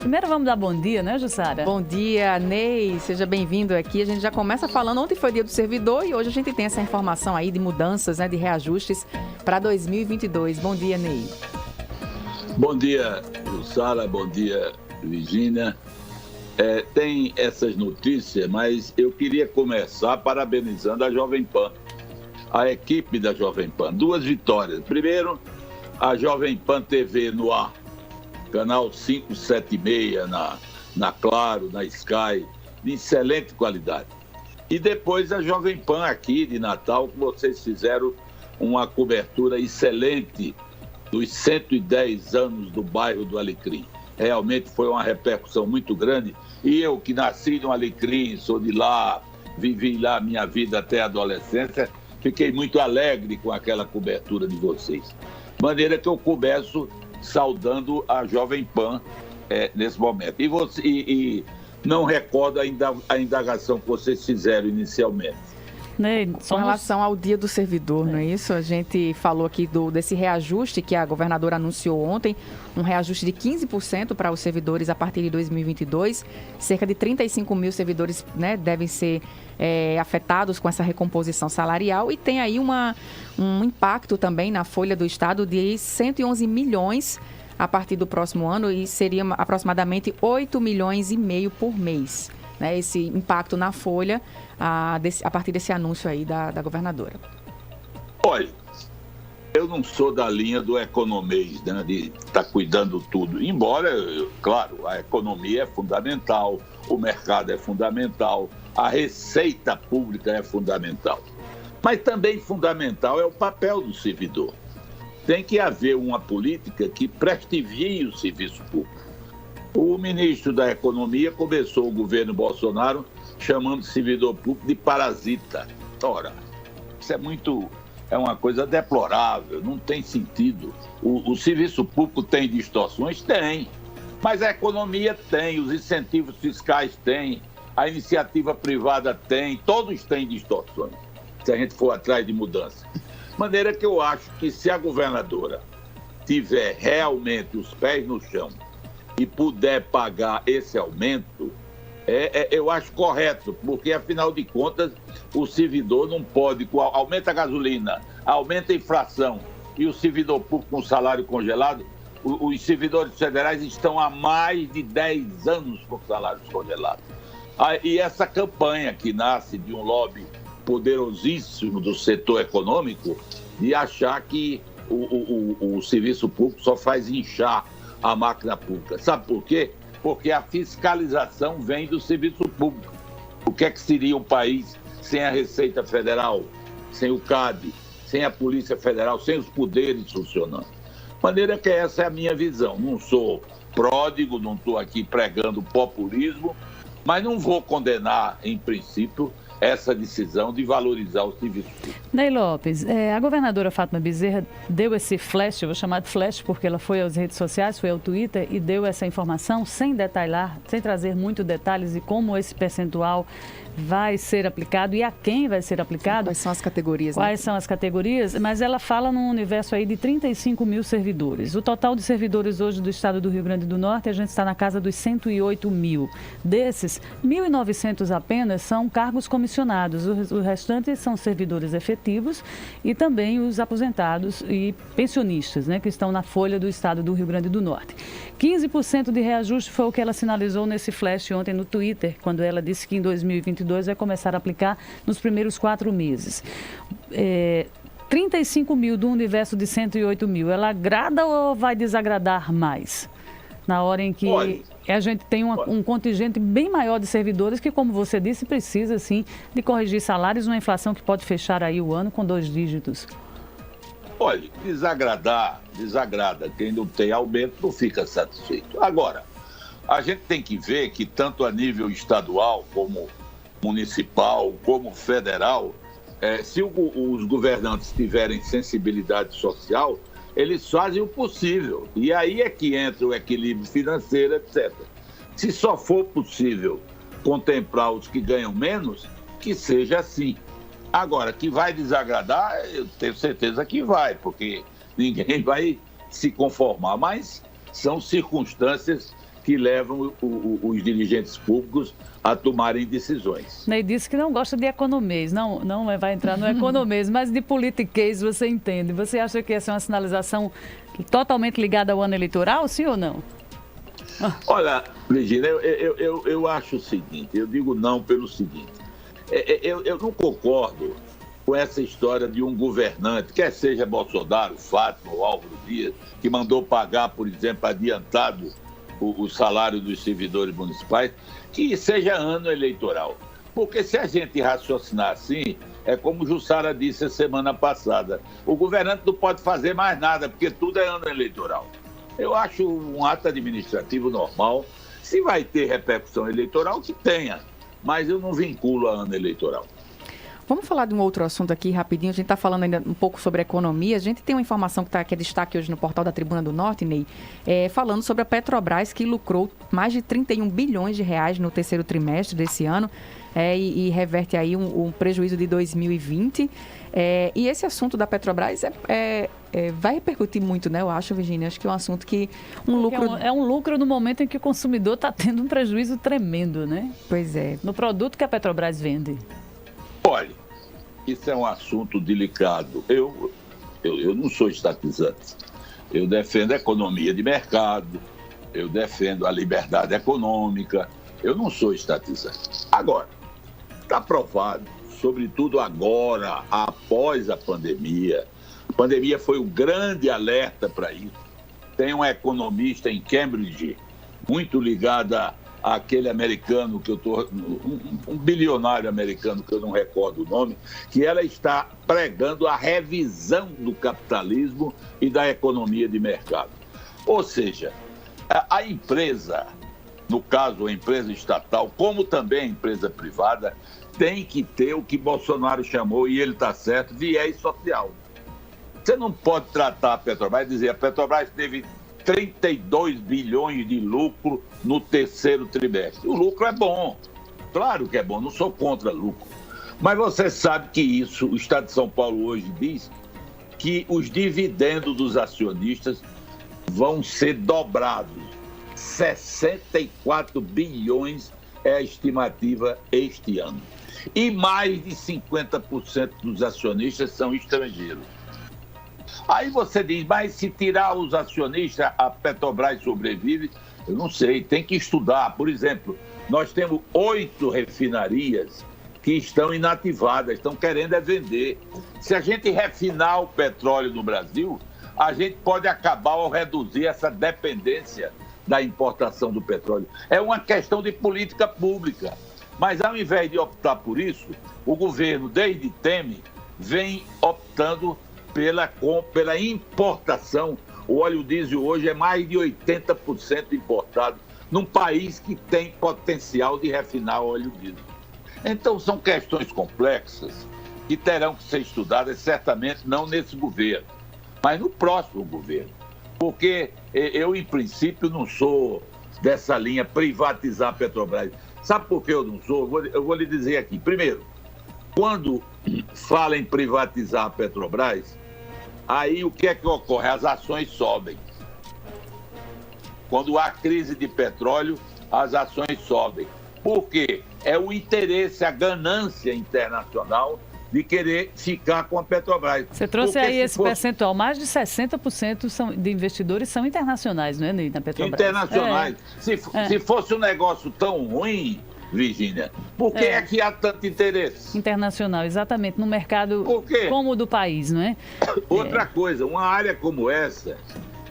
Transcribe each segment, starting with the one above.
Primeiro vamos dar bom dia, né, Jussara? Bom dia, Ney. Seja bem-vindo aqui. A gente já começa falando, ontem foi dia do servidor e hoje a gente tem essa informação aí de mudanças, né, de reajustes para 2022. Bom dia, Ney. Bom dia, Jussara. Bom dia, Virgínia. Tem essas notícias, mas eu queria começar parabenizando a Jovem Pan, a equipe da Jovem Pan. 2 vitórias. Primeiro, a Jovem Pan TV no ar. Canal 576 na Claro, na Sky, de excelente qualidade. E depois a Jovem Pan aqui de Natal, que vocês fizeram uma cobertura excelente dos 110 anos do bairro do Alecrim. Realmente foi uma repercussão muito grande. E eu, que nasci no Alecrim, sou de lá, vivi lá minha vida até a adolescência, fiquei muito alegre com aquela cobertura de vocês. De maneira que eu começo saudando a Jovem Pan nesse momento. E não recordo a indagação que vocês fizeram inicialmente. Com relação ao Dia do Servidor, não é isso? A gente falou aqui desse reajuste que a governadora anunciou ontem, um reajuste de 15% para os servidores a partir de 2022. Cerca de 35 mil servidores, né, devem ser afetados com essa recomposição salarial e tem aí um impacto também na folha do Estado de 111 milhões a partir do próximo ano e seria aproximadamente 8 milhões e meio por mês. Né, esse impacto na folha a partir desse anúncio aí da governadora. Olha, eu não sou da linha do economês, né, de estar cuidando tudo. Embora, claro, a economia é fundamental, o mercado é fundamental, a receita pública é fundamental. Mas também fundamental é o papel do servidor. Tem que haver uma política que prestigie o serviço público. O ministro da Economia começou o governo Bolsonaro chamando o servidor público de parasita. Ora, isso é uma coisa deplorável, não tem sentido. O serviço público tem distorções? Tem. Mas a economia tem, os incentivos fiscais têm, a iniciativa privada tem, todos têm distorções, se a gente for atrás de mudança. De maneira que eu acho que se a governadora tiver realmente os pés no chão e puder pagar esse aumento, eu acho correto, porque, afinal de contas, o servidor não pode, aumenta a gasolina, aumenta a inflação e o servidor público com salário congelado, os servidores federais estão há mais de 10 anos com salários congelados. E essa campanha que nasce de um lobby poderosíssimo do setor econômico, de achar que o serviço público só faz inchar a máquina pública. Sabe por quê? Porque a fiscalização vem do serviço público. O que é que seria um país sem a Receita Federal, sem o CAD, sem a Polícia Federal, sem os poderes funcionando? De maneira que essa é a minha visão. Não sou pródigo, não estou aqui pregando populismo, mas não vou condenar, em princípio, essa decisão de valorizar o serviço público. Ney Lopes, a governadora Fátima Bezerra deu esse flash, eu vou chamar de flash porque ela foi às redes sociais, foi ao Twitter e deu essa informação sem detalhar, sem trazer muitos detalhes de como esse percentual vai ser aplicado e a quem vai ser aplicado. Quais são as categorias? Quais são as categorias, mas ela fala num universo aí de 35 mil servidores. O total de servidores hoje do estado do Rio Grande do Norte, a gente está na casa dos 108 mil. Desses, 1.900 apenas são cargos comissionados. O restante são servidores efetivos e também os aposentados e pensionistas, né, que estão na folha do estado do Rio Grande do Norte. 15% de reajuste foi o que ela sinalizou nesse flash ontem no Twitter, quando ela disse que em 2022 vai começar a aplicar nos primeiros 4 meses. 35 mil do universo de 108 mil, ela agrada ou vai desagradar mais? Na hora em que a gente tem um contingente bem maior de servidores que, como você disse, precisa, sim, de corrigir salários, uma inflação que pode fechar aí o ano com 2 dígitos. Olha, desagrada. Quem não tem aumento não fica satisfeito. Agora, a gente tem que ver que tanto a nível estadual como municipal, como federal, se os governantes tiverem sensibilidade social, eles fazem o possível. E aí é que entra o equilíbrio financeiro, etc. Se só for possível contemplar os que ganham menos, que seja assim. Agora, que vai desagradar, eu tenho certeza que vai, porque ninguém vai se conformar. Mas são circunstâncias que levam os dirigentes públicos a tomarem decisões. Ney disse que não gosta de economês, não vai entrar no economês, mas de politiquês você entende. Você acha que essa é uma sinalização totalmente ligada ao ano eleitoral, sim ou não? Olha, Virginia, eu acho o seguinte, eu digo não pelo seguinte, eu não concordo com essa história de um governante, quer seja Bolsonaro, Fátima ou Álvaro Dias, que mandou pagar, por exemplo, adiantado o salário dos servidores municipais, que seja ano eleitoral. Porque se a gente raciocinar assim, é como o Jussara disse a semana passada, o governante não pode fazer mais nada, porque tudo é ano eleitoral. Eu acho um ato administrativo normal. Se vai ter repercussão eleitoral, que tenha, mas eu não vinculo a ano eleitoral. Vamos falar de um outro assunto aqui rapidinho. A gente está falando ainda um pouco sobre economia. A gente tem uma informação que é destaque hoje no portal da Tribuna do Norte, Ney, falando sobre a Petrobras, que lucrou mais de 31 bilhões de reais no terceiro trimestre desse ano e reverte aí um prejuízo de 2020. E esse assunto da Petrobras vai repercutir muito, né? Eu acho, Virginia, acho que é um assunto que É um lucro no momento em que o consumidor está tendo um prejuízo tremendo, né? Pois é. No produto que a Petrobras vende. Olha, isso é um assunto delicado. Eu não sou estatizante. Eu defendo a economia de mercado, eu defendo a liberdade econômica, eu não sou estatizante. Agora, está provado, sobretudo agora, após a pandemia foi um grande alerta para isso. Tem um economista em Cambridge, muito ligado àquele americano que um bilionário americano que eu não recordo o nome, que ela está pregando a revisão do capitalismo e da economia de mercado. Ou seja, a empresa, no caso a empresa estatal, como também a empresa privada, tem que ter o que Bolsonaro chamou, e ele está certo, viés social. Você não pode tratar a Petrobras e dizer a Petrobras teve 32 bilhões de lucro no terceiro trimestre. O lucro é bom, claro que é bom, não sou contra lucro. Mas você sabe que isso, o Estado de São Paulo hoje diz que os dividendos dos acionistas vão ser dobrados. 64 bilhões é a estimativa este ano. E mais de 50% dos acionistas são estrangeiros. Aí você diz, mas se tirar os acionistas, a Petrobras sobrevive? Eu não sei, tem que estudar. Por exemplo, nós temos 8 refinarias que estão inativadas, estão querendo vender. Se a gente refinar o petróleo no Brasil, a gente pode acabar ou reduzir essa dependência da importação do petróleo. É uma questão de política pública. Mas ao invés de optar por isso, o governo, desde Temer, vem optando pela importação. O óleo diesel hoje é mais de 80% importado, num país que tem potencial de refinar óleo diesel. Então são questões complexas que terão que ser estudadas, certamente não nesse governo, mas no próximo governo. Porque eu, em princípio, não sou dessa linha privatizar a Petrobras. Sabe por que eu não sou? Eu vou lhe dizer aqui. Primeiro, quando fala em privatizar a Petrobras, aí o que é que ocorre? As ações sobem. Quando há crise de petróleo, as ações sobem. Por quê? É o interesse, a ganância internacional de querer ficar com a Petrobras. Você trouxe aí esse percentual, mais de 60% de investidores são internacionais, não é, Ney, na Petrobras? Internacionais. Se fosse um negócio tão ruim, Virginia, por que é que há tanto interesse? Internacional, exatamente, no mercado como o do país, não é? Outra coisa, uma área como essa,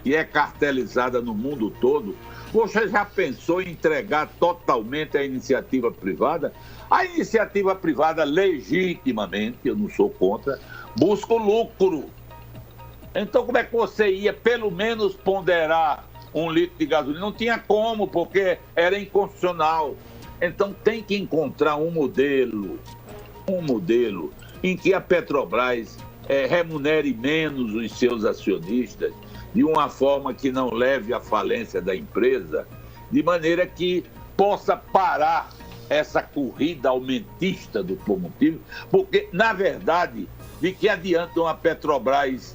que é cartelizada no mundo todo, você já pensou em entregar totalmente a iniciativa privada? A iniciativa privada, legitimamente, eu não sou contra, busca o lucro. Então, como é que você ia, pelo menos, ponderar 1 litro de gasolina? Não tinha como, porque era inconstitucional. Então, tem que encontrar um modelo em que a Petrobras remunere menos os seus acionistas, de uma forma que não leve à falência da empresa, de maneira que possa parar essa corrida aumentista do combustível, porque, na verdade, de que adianta uma Petrobras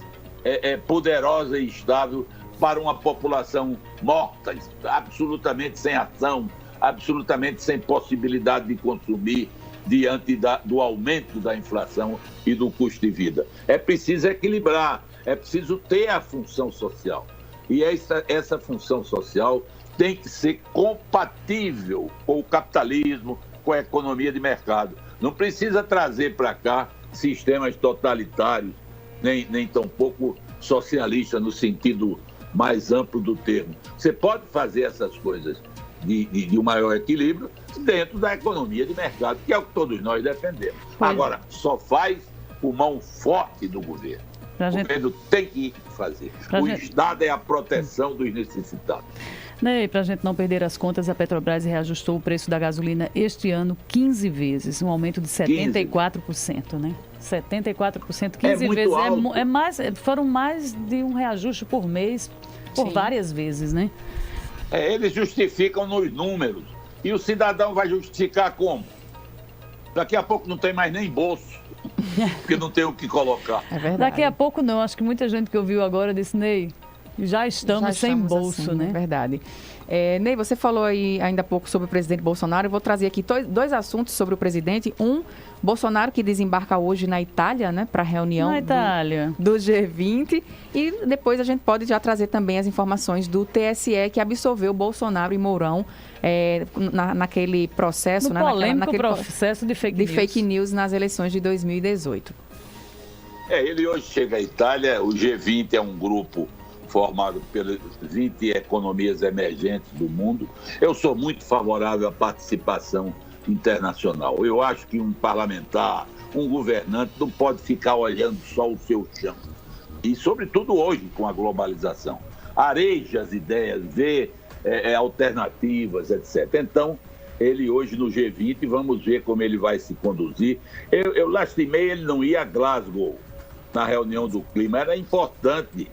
poderosa e estável para uma população morta, absolutamente sem ação, absolutamente sem possibilidade de consumir diante do aumento da inflação e do custo de vida. É preciso equilibrar, é preciso ter a função social. E essa função social tem que ser compatível com o capitalismo, com a economia de mercado. Não precisa trazer para cá sistemas totalitários, nem tampouco socialistas no sentido mais amplo do termo. Você pode fazer essas coisas de um maior equilíbrio dentro da economia de mercado, que é o que todos nós defendemos. Agora, só faz por mão forte do governo. O governo tem que fazer. O Estado é a proteção dos necessitados. Ney, para a gente não perder as contas, a Petrobras reajustou o preço da gasolina este ano 15 vezes, um aumento de 74%, né? 74%, 15 vezes. Foram mais de um reajuste por mês, por várias vezes, né? Eles justificam nos números. E o cidadão vai justificar como? Daqui a pouco não tem mais nem bolso, porque não tem o que colocar. É verdade. Daqui a pouco não. Acho que muita gente que ouviu agora disse, Ney, já estamos sem bolso, assim, né? É verdade. Ney, você falou aí ainda há pouco sobre o presidente Bolsonaro. Eu vou trazer aqui dois assuntos sobre o presidente. Bolsonaro que desembarca hoje na Itália, né, para a reunião do G20. E depois a gente pode já trazer também as informações do TSE, que absolveu Bolsonaro e Mourão naquele processo, naquele processo de fake news nas eleições de 2018. Ele hoje chega à Itália. O G20 é um grupo formado pelas 20 economias emergentes do mundo. Eu sou muito favorável à participação internacional. Eu acho que um parlamentar, um governante, não pode ficar olhando só o seu chão. E, sobretudo, hoje, com a globalização. Areja as ideias, vê alternativas, etc. Então, ele hoje no G20, vamos ver como ele vai se conduzir. Eu lastimei ele não ir a Glasgow na reunião do clima. Era importante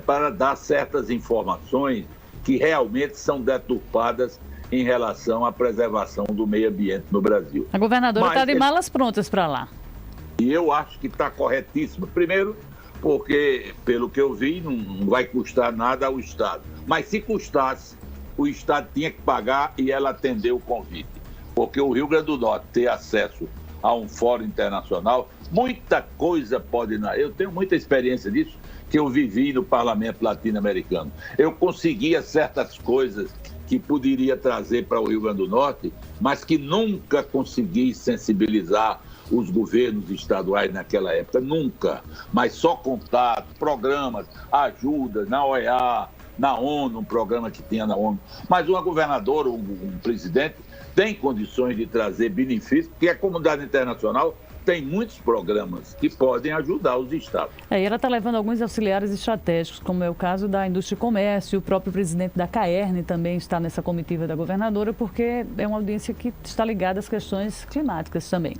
para dar certas informações que realmente são deturpadas em relação à preservação do meio ambiente no Brasil. A governadora está de malas prontas para lá. E eu acho que está corretíssimo. Primeiro, porque, pelo que eu vi, não vai custar nada ao Estado. Mas se custasse, o Estado tinha que pagar e ela atendeu o convite. Porque o Rio Grande do Norte ter acesso a um fórum internacional, muita coisa pode... Eu tenho muita experiência disso, que eu vivi no parlamento latino-americano. Eu conseguia certas coisas que poderia trazer para o Rio Grande do Norte, mas que nunca consegui sensibilizar os governos estaduais naquela época, nunca. Mas só contato, programas, ajuda na OEA, na ONU, um programa que tinha na ONU. Mas uma governadora, um presidente, tem condições de trazer benefícios, porque a comunidade internacional tem muitos programas que podem ajudar os estados. E ela está levando alguns auxiliares estratégicos, como é o caso da Indústria e Comércio, o próprio presidente da CAERN também está nessa comitiva da governadora, porque é uma audiência que está ligada às questões climáticas também.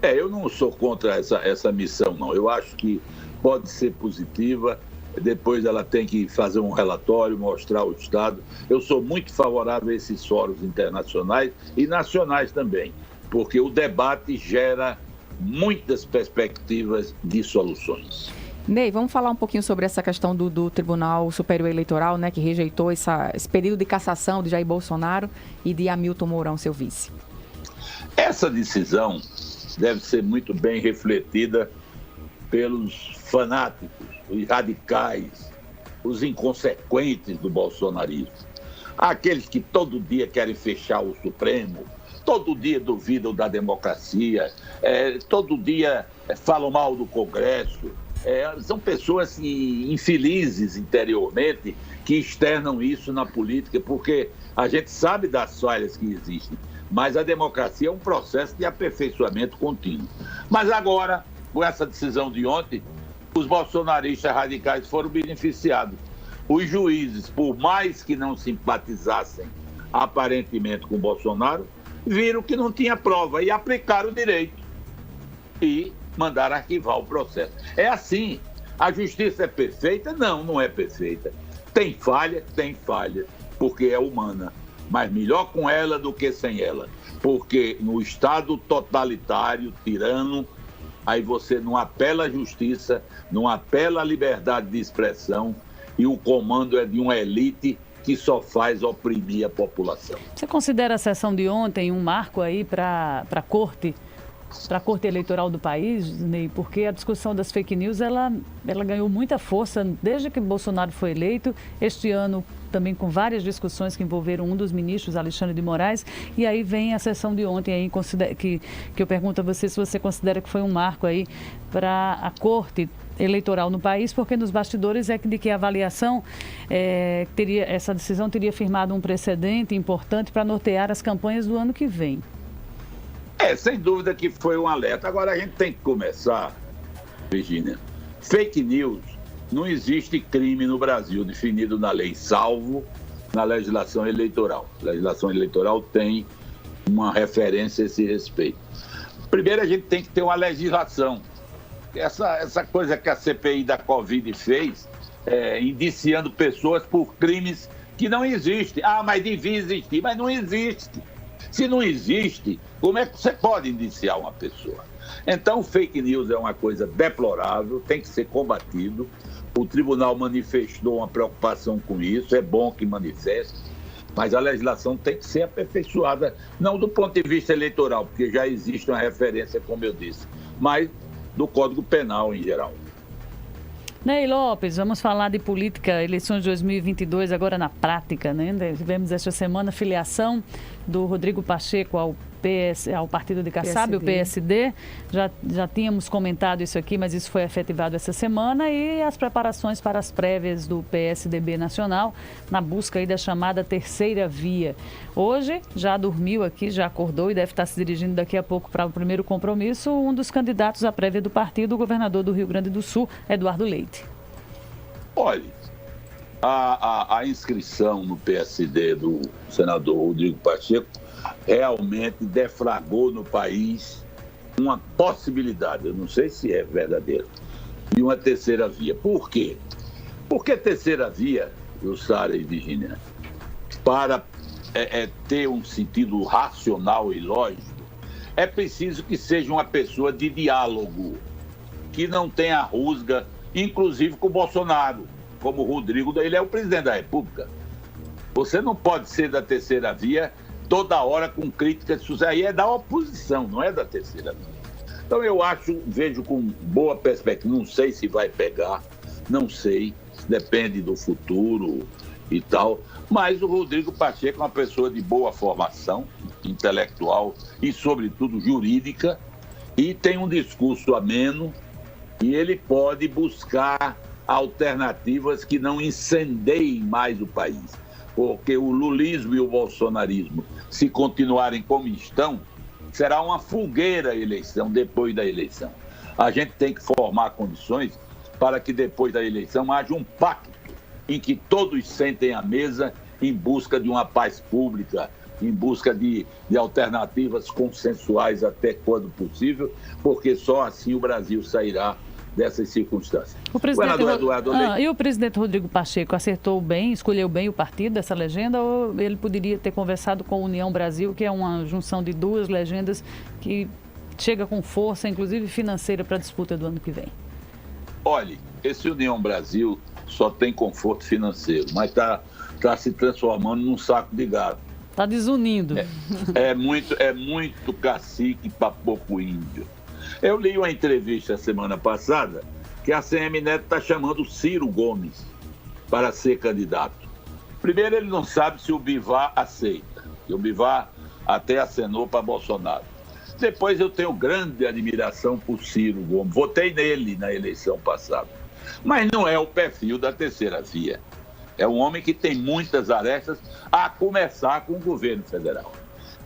Eu não sou contra essa missão, não. Eu acho que pode ser positiva. Depois ela tem que fazer um relatório, mostrar ao Estado. Eu sou muito favorável a esses fóruns internacionais e nacionais também, porque o debate gera muitas perspectivas de soluções. Ney, vamos falar um pouquinho sobre essa questão do Tribunal Superior Eleitoral, né, que rejeitou esse período de cassação de Jair Bolsonaro e de Hamilton Mourão, seu vice. Essa decisão deve ser muito bem refletida pelos fanáticos, os radicais, os inconsequentes do bolsonarismo. Aqueles que todo dia querem fechar o Supremo, todo dia duvidam da democracia, todo dia falam mal do Congresso. São pessoas infelizes interiormente que externam isso na política, porque a gente sabe das falhas que existem, mas a democracia é um processo de aperfeiçoamento contínuo. Mas agora, com essa decisão de ontem, os bolsonaristas radicais foram beneficiados. Os juízes, por mais que não simpatizassem aparentemente com o Bolsonaro, viram que não tinha prova e aplicaram o direito e mandaram arquivar o processo. É assim. A justiça é perfeita? Não, não é perfeita. Tem falha, porque é humana. Mas melhor com ela do que sem ela. Porque no Estado totalitário, tirano, aí você não apela à justiça, não apela à liberdade de expressão e o comando é de uma elite que só faz oprimir a população. Você considera a sessão de ontem um marco aí para a Corte Eleitoral do país, Ney? Porque a discussão das fake news, ela ganhou muita força desde que Bolsonaro foi eleito, este ano também com várias discussões que envolveram um dos ministros, Alexandre de Moraes, e aí vem a sessão de ontem aí, que eu pergunto a você se você considera que foi um marco aí para a Corte Eleitoral no país, porque nos bastidores é de que a avaliação essa decisão teria firmado um precedente importante para nortear as campanhas do ano que vem. Sem dúvida que foi um alerta. Agora a gente tem que começar, Virgínia. Fake news, não existe crime no Brasil definido na lei, salvo na legislação eleitoral. A legislação eleitoral tem uma referência a esse respeito. Primeiro, a gente tem que ter uma legislação. Essa coisa que a CPI da Covid fez, indiciando pessoas por crimes que não existem. Mas devia existir, mas não existe. Se não existe, como é que você pode indiciar uma pessoa? Então, fake news é uma coisa deplorável, tem que ser combatido. O tribunal manifestou uma preocupação com isso, é bom que manifeste, mas a legislação tem que ser aperfeiçoada, não do ponto de vista eleitoral, porque já existe uma referência, como eu disse, mas do Código Penal em geral. Ney Lopes, vamos falar de política, eleições de 2022 agora na prática, né? Tivemos esta semana a filiação do Rodrigo Pacheco ao Partido de Kassab, o PSD. Já tínhamos comentado isso aqui, mas isso foi efetivado essa semana, e as preparações para as prévias do PSDB nacional na busca aí da chamada terceira via. Hoje já dormiu aqui, já acordou e deve estar se dirigindo daqui a pouco para o primeiro compromisso, um dos candidatos à prévia do partido, o governador do Rio Grande do Sul, Eduardo Leite. Olha, a inscrição no PSD do senador Rodrigo Pacheco realmente deflagrou no país uma possibilidade, eu não sei se é verdadeiro, de uma terceira via. Por quê? Porque terceira via, Jussara e Virgínia, para ter um sentido racional e lógico, é preciso que seja uma pessoa de diálogo, que não tenha rusga, inclusive com o Bolsonaro, como o Rodrigo, ele é o presidente da República. Você não pode ser da terceira via toda hora com críticas de sucesso. Aí é da oposição, não é da terceira via. Então eu vejo com boa perspectiva, não sei se vai pegar, não sei, depende do futuro e tal, mas o Rodrigo Pacheco é uma pessoa de boa formação intelectual e, sobretudo, jurídica, e tem um discurso ameno, e ele pode buscar alternativas que não incendeiem mais o país. Porque o lulismo e o bolsonarismo, se continuarem como estão, será uma fogueira a eleição, depois da eleição. A gente tem que formar condições para que depois da eleição haja um pacto em que todos sentem à mesa em busca de uma paz pública, em busca de alternativas consensuais até quando possível, porque só assim o Brasil sairá dessas circunstâncias. E o presidente Rodrigo Pacheco acertou bem, escolheu bem o partido dessa legenda, ou ele poderia ter conversado com a União Brasil, que é uma junção de duas legendas que chega com força, inclusive financeira, para a disputa do ano que vem? Olha, esse União Brasil só tem conforto financeiro, mas está se transformando num saco de gado. Está desunindo. É muito cacique para pouco índio. Eu li uma entrevista semana passada que a CM Neto está chamando Ciro Gomes para ser candidato. Primeiro, ele não sabe se o Bivar aceita. O Bivar até acenou para Bolsonaro. Depois, eu tenho grande admiração por Ciro Gomes. Votei nele na eleição passada. Mas não é o perfil da terceira via. É um homem que tem muitas arestas, a começar com o governo federal.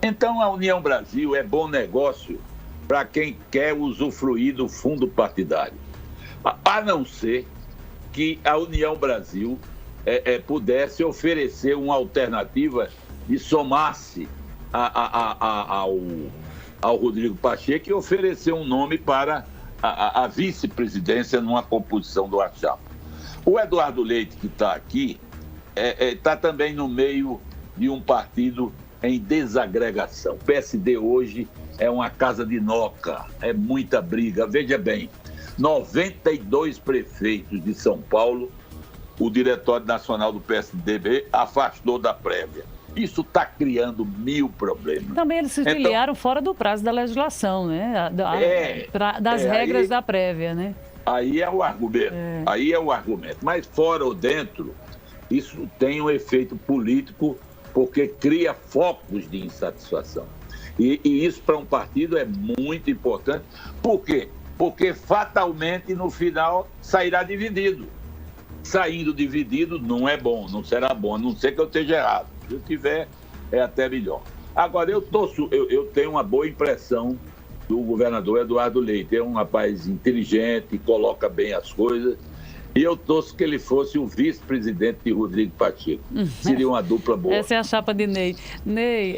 Então, a União Brasil é bom negócio para quem quer usufruir do fundo partidário. A não ser que a União Brasil pudesse oferecer uma alternativa e somar-se ao Rodrigo Pacheco e oferecer um nome para a vice-presidência numa composição do chapa. O Eduardo Leite, que está aqui, está também no meio de um partido em desagregação. O PSD hoje é uma casa de noca, é muita briga. Veja bem, 92 prefeitos de São Paulo, o Diretório Nacional do PSDB afastou da prévia. Isso está criando 1000 problemas. Também eles se filiaram fora do prazo da legislação, né? Das regras aí, da prévia, né? Aí é o argumento. Mas fora ou dentro, isso tem um efeito político, porque cria focos de insatisfação. E isso para um partido é muito importante. Por quê? Porque fatalmente no final sairá dividido. Saindo dividido não é bom, não será bom, a não ser que eu esteja errado. Se eu tiver, é até melhor. Agora, eu tenho uma boa impressão do governador Eduardo Leite. É um rapaz inteligente, coloca bem as coisas. E eu torço que ele fosse o vice-presidente de Rodrigo Pacheco. Seria uma dupla boa. Essa é a chapa de Ney. Ney,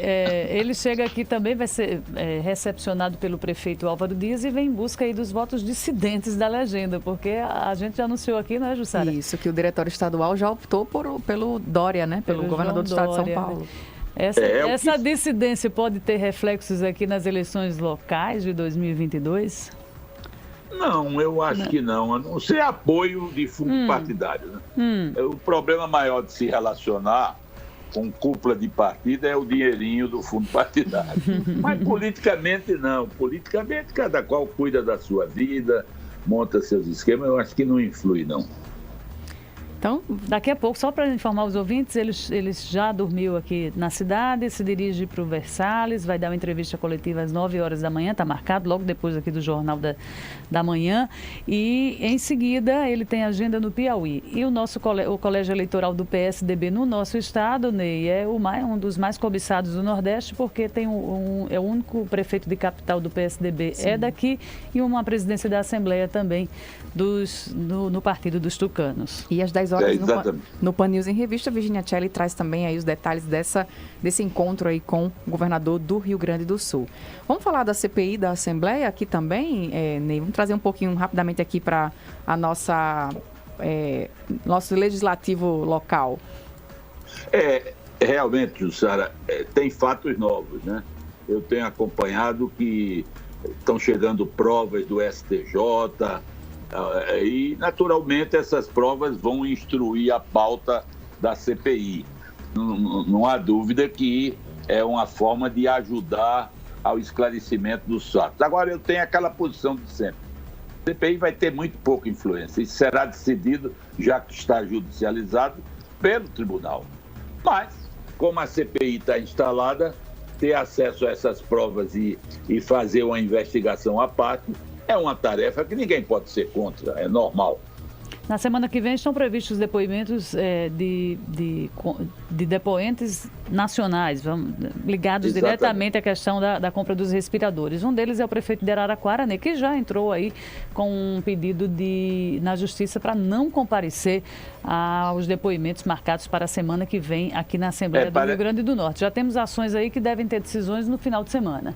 ele chega aqui também, vai ser recepcionado pelo prefeito Álvaro Dias e vem em busca aí dos votos dissidentes da legenda, porque a gente já anunciou aqui, não é, Jussara? Isso, que o diretório estadual já optou pelo Dória, né? Pelo governador do estado de São Paulo. Essa dissidência pode ter reflexos aqui nas eleições locais de 2022? Não, eu acho que não. A não ser apoio de fundo partidário. Né? O problema maior de se relacionar com cúpula de partido é o dinheirinho do fundo partidário. Mas politicamente não. Politicamente cada qual cuida da sua vida, monta seus esquemas. Eu acho que não influi, não. Então, daqui a pouco, só para informar os ouvintes, ele já dormiu aqui na cidade, se dirige para o Versalhes, vai dar uma entrevista coletiva às 9 horas da manhã, está marcado, logo depois aqui do Jornal da Manhã. E, em seguida, ele tem agenda no Piauí. E o Colégio Eleitoral do PSDB no nosso estado, Ney, é um dos mais cobiçados do Nordeste, porque tem é o único prefeito de capital do PSDB é daqui e uma presidência da Assembleia também no Partido dos Tucanos. E às 10 horas no Pan News em Revista, Virginia Celli traz também aí os detalhes desse encontro aí com o governador do Rio Grande do Sul. Vamos falar da CPI da Assembleia aqui também, Ney? Vamos trazer um pouquinho rapidamente aqui para a nosso legislativo local. Realmente, Jussara, tem fatos novos, né? Eu tenho acompanhado que estão chegando provas do STJ, e, naturalmente, essas provas vão instruir a pauta da CPI. Não há dúvida que é uma forma de ajudar ao esclarecimento dos fatos. Agora, eu tenho aquela posição de sempre. A CPI vai ter muito pouca influência. Isso será decidido, já que está judicializado, pelo tribunal. Mas, como a CPI está instalada, ter acesso a essas provas e fazer uma investigação à parte é uma tarefa que ninguém pode ser contra, é normal. Na semana que vem estão previstos depoimentos de depoentes nacionais, ligados diretamente à questão da compra dos respiradores. Um deles é o prefeito de Araraquara, né, que já entrou aí com um pedido na justiça para não comparecer aos depoimentos marcados para a semana que vem aqui na Assembleia do Rio Grande do Norte. Já temos ações aí que devem ter decisões no final de semana.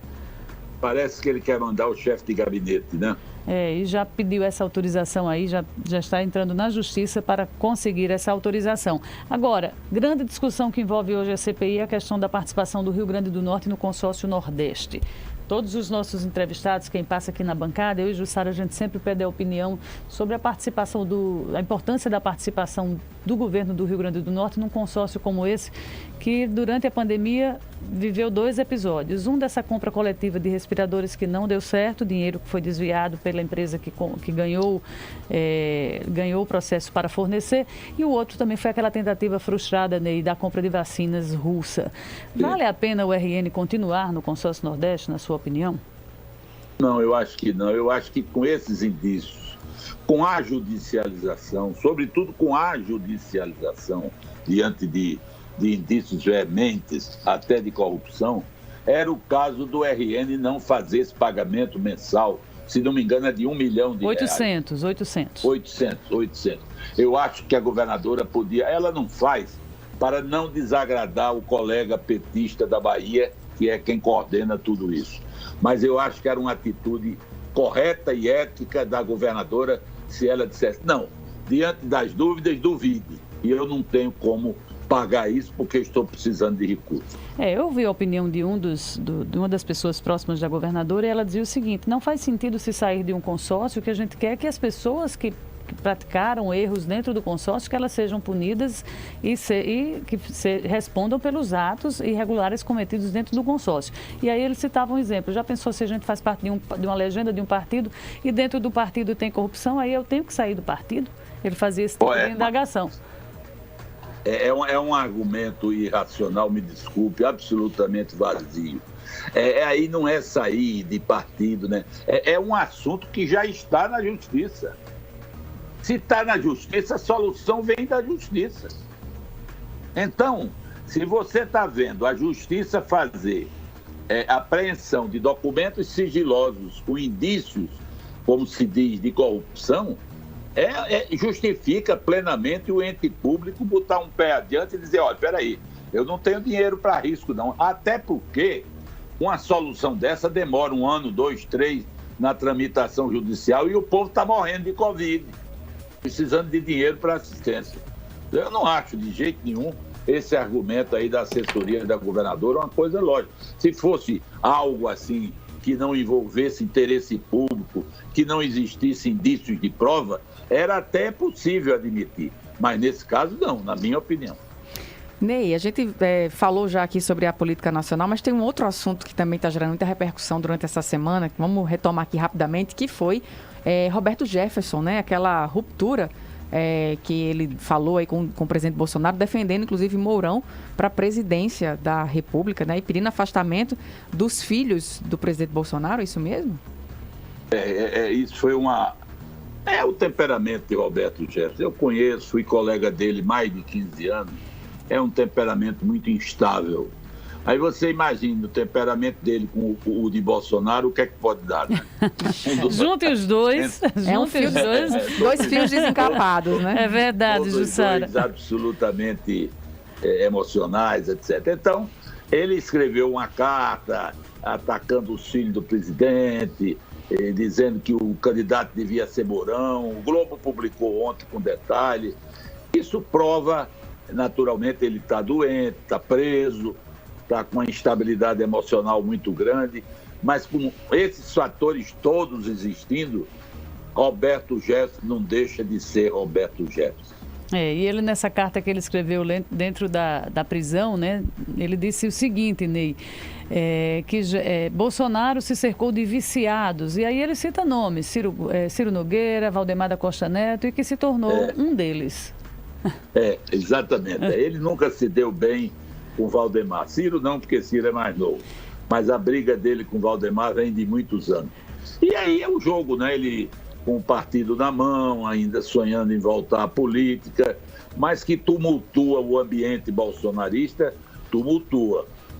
Parece que ele quer mandar o chefe de gabinete, né? E já pediu essa autorização aí, já está entrando na justiça para conseguir essa autorização. Agora, grande discussão que envolve hoje a CPI é a questão da participação do Rio Grande do Norte no consórcio Nordeste. Todos os nossos entrevistados, quem passa aqui na bancada, eu e Jussara, a gente sempre pede a opinião sobre a participação a importância da participação do governo do Rio Grande do Norte num consórcio como esse, que durante a pandemia viveu 2 episódios. Um dessa compra coletiva de respiradores que não deu certo, dinheiro que foi desviado pela empresa que ganhou o processo para fornecer, e o outro também foi aquela tentativa frustrada, Ney, da compra de vacinas russa. Vale a pena o RN continuar no consórcio Nordeste, na sua opinião? Não, eu acho que não. Eu acho que com esses indícios, com a judicialização, sobretudo com a judicialização diante de indícios veementes, até de corrupção, era o caso do RN não fazer esse pagamento mensal, se não me engano é de R$1 milhão. 800. Eu acho que a governadora podia, ela não faz para não desagradar o colega petista da Bahia, que é quem coordena tudo isso. Mas eu acho que era uma atitude correta e ética da governadora se ela dissesse, não, diante das dúvidas, duvide. E eu não tenho como pagar isso porque estou precisando de recursos. Eu ouvi a opinião de uma das pessoas próximas da governadora e ela dizia o seguinte: não faz sentido se sair de um consórcio, o que a gente quer é que as pessoas que praticaram erros dentro do consórcio, que elas sejam punidas e que respondam pelos atos irregulares cometidos dentro do consórcio. E aí ele citava um exemplo: já pensou se a gente faz parte de uma legenda de um partido e dentro do partido tem corrupção, aí eu tenho que sair do partido? Ele fazia esse tipo de indagação. É um argumento irracional, me desculpe, absolutamente vazio. Aí não é sair de partido, né? É um assunto que já está na justiça. Se está na justiça, a solução vem da justiça. Então, se você está vendo a justiça fazer apreensão de documentos sigilosos com indícios, como se diz, de corrupção, justifica plenamente o ente público botar um pé adiante e dizer: olha, espera aí, eu não tenho dinheiro para risco, não. Até porque uma solução dessa demora 1 ano, 2, 3 na tramitação judicial e o povo está morrendo de Covid, precisando de dinheiro para assistência. Eu não acho de jeito nenhum esse argumento aí da assessoria da governadora uma coisa lógica. Se fosse algo assim que não envolvesse interesse público, que não existisse indícios de prova, era até possível admitir. Mas nesse caso não, na minha opinião. Ney, a gente falou já aqui sobre a política nacional, mas tem um outro assunto que também está gerando muita repercussão durante essa semana, que vamos retomar aqui rapidamente, que foi Roberto Jefferson, né? Aquela ruptura que ele falou aí com o presidente Bolsonaro, defendendo inclusive Mourão para a presidência da República, né? E pedindo afastamento dos filhos do presidente Bolsonaro, é isso mesmo? Isso foi o temperamento de Roberto Jefferson. Eu conheço, fui colega dele mais de 15 anos. É um temperamento muito instável. Aí você imagina o temperamento dele com o de Bolsonaro, o que é que pode dar, né? Junte os dois. Dois fios desencapados, né? É verdade, Jussara. Dois absolutamente emocionais, etc. Então, ele escreveu uma carta atacando os filhos do presidente, dizendo que o candidato devia ser Mourão. O Globo publicou ontem com detalhe. Isso prova, naturalmente, ele está doente, está preso, está com uma instabilidade emocional muito grande, mas com esses fatores todos existindo, Roberto Jefferson não deixa de ser Roberto Jefferson. E ele, nessa carta que ele escreveu dentro da prisão, né, ele disse o seguinte, Ney, que Bolsonaro se cercou de viciados, e aí ele cita nomes: Ciro Nogueira, Valdemar da Costa Neto, e que se tornou um deles. Exatamente. Ele nunca se deu bem com Valdemar. Ciro não, porque Ciro é mais novo. Mas a briga dele com Valdemar vem de muitos anos. E aí é o jogo, né? Ele com o partido na mão, ainda sonhando em voltar à política, mas que tumultua o ambiente bolsonarista,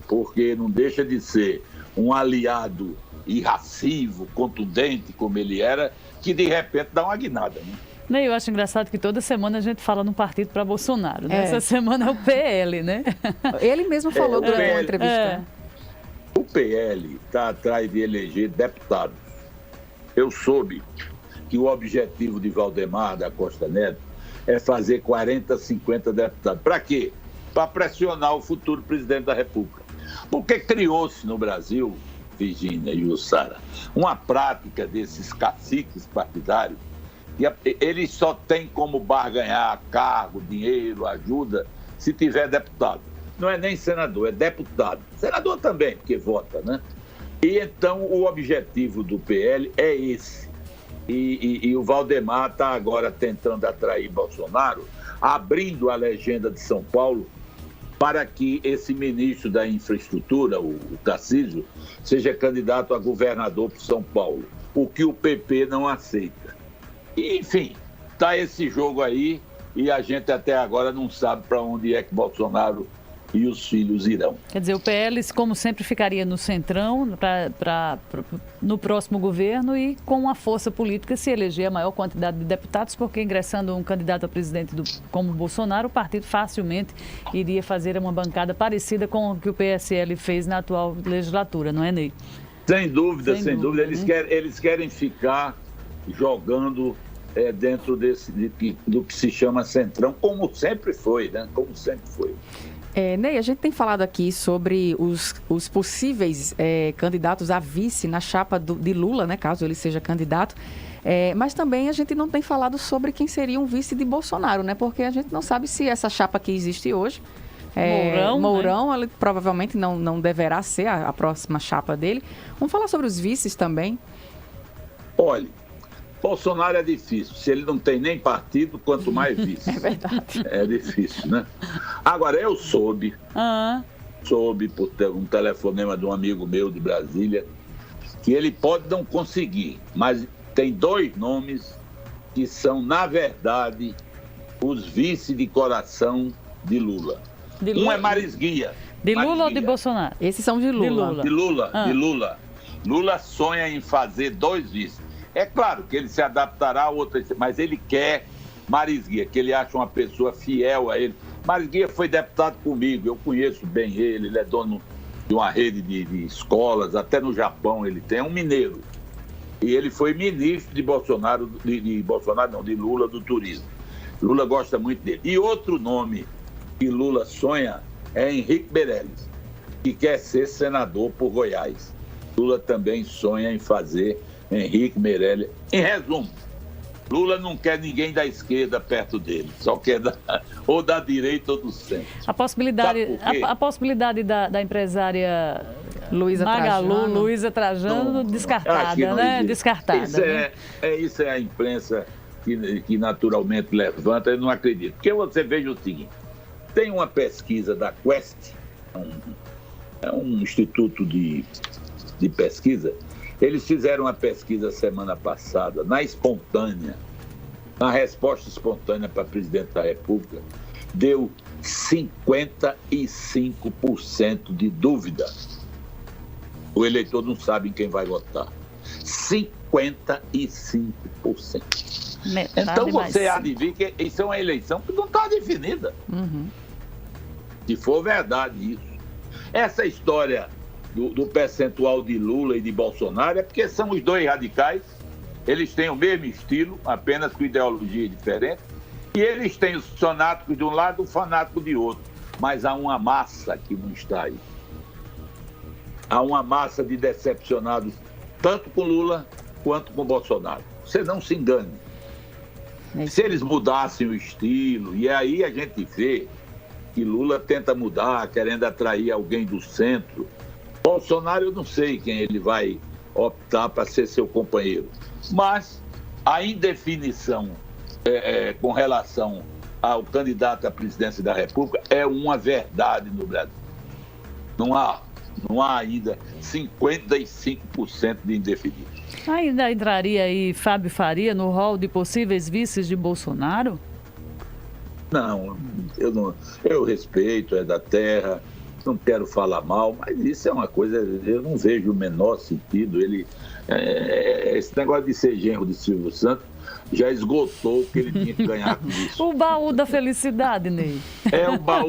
porque não deixa de ser um aliado irracivo, contundente, como ele era, que de repente dá uma guinada, né? Eu acho engraçado que toda semana a gente fala num partido para Bolsonaro, né? Essa semana é o PL, né? Ele mesmo falou durante uma entrevista. O PL está atrás de eleger deputados. Eu soube que o objetivo de Valdemar da Costa Neto é fazer 40, 50 deputados. Para quê? Para pressionar o futuro presidente da República. Porque criou-se no Brasil, Virgínia e Jussara, uma prática desses caciques partidários. E eles só têm como barganhar cargo, dinheiro, ajuda, se tiver deputado. Não é nem senador, é deputado. Senador também, porque vota, né? E então o objetivo do PL é esse. E o Valdemar está agora tentando atrair Bolsonaro, abrindo a legenda de São Paulo para que esse ministro da infraestrutura, o Tarcísio, seja candidato a governador para São Paulo, o que o PP não aceita. E, enfim, está esse jogo aí e a gente até agora não sabe para onde é que Bolsonaro e os filhos irão. Quer dizer, o PL, como sempre, ficaria no centrão no próximo governo e com a força política se eleger a maior quantidade de deputados, porque ingressando um candidato a presidente como Bolsonaro, o partido facilmente iria fazer uma bancada parecida com o que o PSL fez na atual legislatura, não é, Ney? Sem dúvida. Eles querem ficar jogando dentro do que se chama Centrão, como sempre foi, né? Como sempre foi. Ney, a gente tem falado aqui sobre os possíveis candidatos a vice na chapa de Lula, né, caso ele seja candidato. Mas também a gente não tem falado sobre quem seria um vice de Bolsonaro, né? Porque a gente não sabe se essa chapa que existe hoje, Mourão, né? Ele provavelmente não deverá ser a próxima chapa dele. Vamos falar sobre os vices também? Olha, Bolsonaro é difícil. Se ele não tem nem partido, quanto mais vice. É verdade. É difícil, né? Agora, eu soube por ter um telefonema de um amigo meu de Brasília, que ele pode não conseguir, mas tem 2 nomes que são, na verdade, os vice de coração de Lula. Um é Maris Guia. De Lula ou de Bolsonaro? Esses são de Lula. De Lula. Lula sonha em fazer 2 vices. É claro que ele se adaptará a outras, mas ele quer Maris Guia, que ele acha uma pessoa fiel a ele. Maris Guia foi deputado comigo, eu conheço bem ele é dono de uma rede de escolas, até no Japão ele tem, é um mineiro. E ele foi ministro de de Lula, do turismo. Lula gosta muito dele. E outro nome que Lula sonha é Henrique Meirelles, que quer ser senador por Goiás. Lula também sonha em fazer Henrique Meirelles. Em resumo, Lula não quer ninguém da esquerda perto dele, só quer ou da direita ou do centro. A possibilidade da empresária Luísa Trajano descartada, né? Descartada. Isso é a imprensa que naturalmente levanta, eu não acredito. Porque você veja o seguinte, tem uma pesquisa da Quest, é um instituto de pesquisa. Eles fizeram uma pesquisa semana passada, na resposta espontânea para presidente da República, deu 55% de dúvida. O eleitor não sabe em quem vai votar. 55%. Então você adivinha que isso é uma eleição que não está definida. Se for verdade isso. Essa história do percentual de Lula e de Bolsonaro é porque são os 2 radicais, eles têm o mesmo estilo, apenas com ideologia diferente, e eles têm os fanáticos de um lado e o fanático de outro, mas há uma massa que não está aí. Há uma massa de decepcionados, tanto com Lula quanto com Bolsonaro. Você não se engane. Se eles mudassem o estilo, e aí a gente vê que Lula tenta mudar, querendo atrair alguém do centro. Bolsonaro, eu não sei quem ele vai optar para ser seu companheiro. Mas a indefinição com relação ao candidato à presidência da República é uma verdade no Brasil. Não há ainda 55% de indefinidos. Ainda entraria aí Fábio Faria no rol de possíveis vices de Bolsonaro? Não, eu respeito, é da terra, não quero falar mal, mas isso é uma coisa, eu não vejo o menor sentido. Esse negócio de ser genro de Silvio Santos já esgotou o que ele tinha que ganhar com isso. O baú da felicidade, Ney. O baú,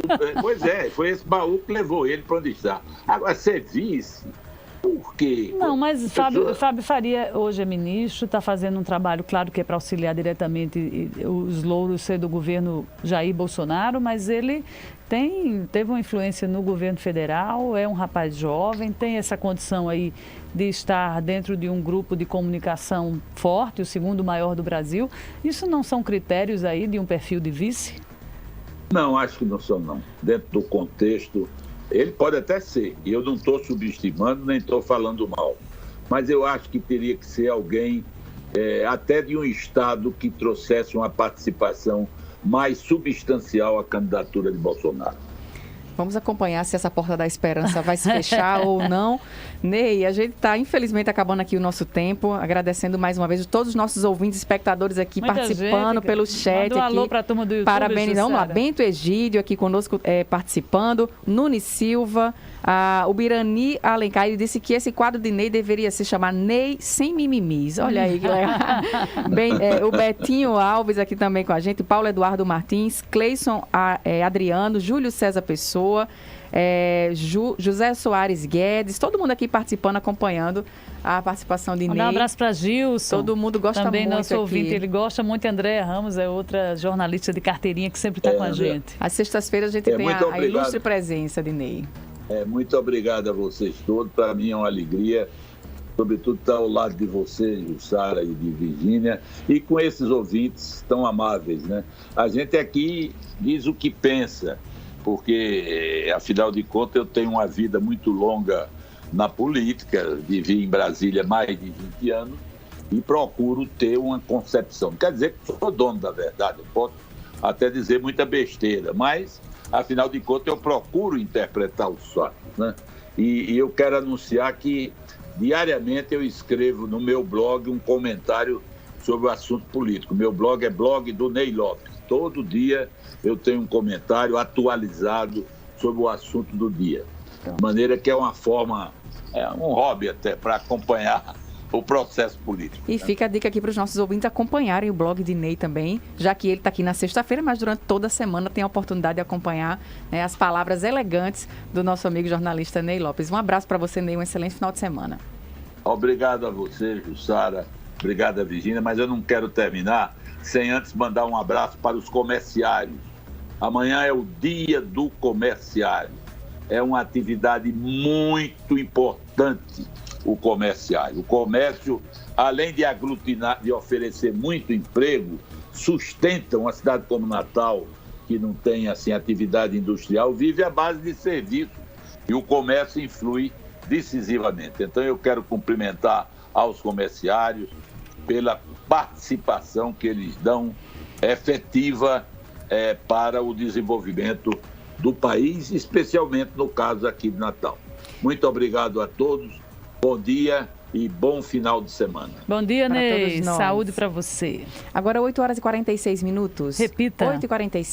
foi esse baú que levou ele para onde está. Agora, ser vice, por quê? Não, mas Fábio Faria hoje é ministro, está fazendo um trabalho, claro que é para auxiliar diretamente os louros ser do governo Jair Bolsonaro, mas ele teve uma influência no governo federal, é um rapaz jovem, tem essa condição aí de estar dentro de um grupo de comunicação forte, o segundo maior do Brasil. Isso não são critérios aí de um perfil de vice? Não, acho que não são, não. Dentro do contexto, ele pode até ser, e eu não estou subestimando, nem estou falando mal, mas eu acho que teria que ser alguém até de um estado que trouxesse uma participação mais substancial à candidatura de Bolsonaro. Vamos acompanhar se essa porta da esperança vai se fechar ou não. Ney, a gente está, infelizmente, acabando aqui o nosso tempo. Agradecendo mais uma vez todos os nossos ouvintes, espectadores aqui participando pelo chat. Manda um alô para a turma do YouTube. Parabéns, vamos lá. Bento Egídio aqui conosco participando. Nunes Silva. O Birani Alencar, ele disse que esse quadro de Ney deveria se chamar Ney Sem Mimimis. Olha aí, que legal. O Betinho Alves aqui também com a gente. Paulo Eduardo Martins. Cleison Adriano. Júlio César Pessoa. José Soares Guedes, todo mundo aqui participando, acompanhando a participação de Ney. Um abraço para Gilson. Todo mundo gosta também muito nosso ouvinte, aqui. Ele gosta muito. Andréa Ramos é outra jornalista de carteirinha que sempre está com a gente. Às sextas-feiras a gente tem a ilustre presença de Ney. Muito obrigado a vocês todos. Para mim é uma alegria, sobretudo estar ao lado de vocês, Jussara e de Virgínia, e com esses ouvintes tão amáveis, né? A gente aqui diz o que pensa, porque, afinal de contas, eu tenho uma vida muito longa na política, vivi em Brasília mais de 20 anos e procuro ter uma concepção. Não quer dizer que sou dono da verdade, eu posso até dizer muita besteira, mas, afinal de contas, eu procuro interpretar os fatos, né? E eu quero anunciar que diariamente eu escrevo no meu blog um comentário sobre o assunto político. Meu blog é blog do Ney Lopes. Todo dia eu tenho um comentário atualizado sobre o assunto do dia. De maneira que é uma forma, um hobby até, para acompanhar o processo político. E fica a dica aqui para os nossos ouvintes acompanharem o blog de Ney também, já que ele está aqui na sexta-feira, mas durante toda a semana tem a oportunidade de acompanhar, né, as palavras elegantes do nosso amigo jornalista Ney Lopes. Um abraço para você, Ney, um excelente final de semana. Obrigado a você, Jussara. Obrigado a Virgínia, mas eu não quero terminar sem antes mandar um abraço para os comerciários. Amanhã é o Dia do Comerciário. É uma atividade muito importante, o comerciário. O comércio, além de aglutinar, de oferecer muito emprego, sustenta uma cidade como Natal, que não tem assim, atividade industrial, vive à base de serviço. E o comércio influi decisivamente. Então eu quero cumprimentar aos comerciários pela participação que eles dão efetiva para o desenvolvimento do país, especialmente no caso aqui de Natal. Muito obrigado a todos, bom dia e bom final de semana. Bom dia, Ney, saúde para você. Agora 8h46. Repita. 8h46.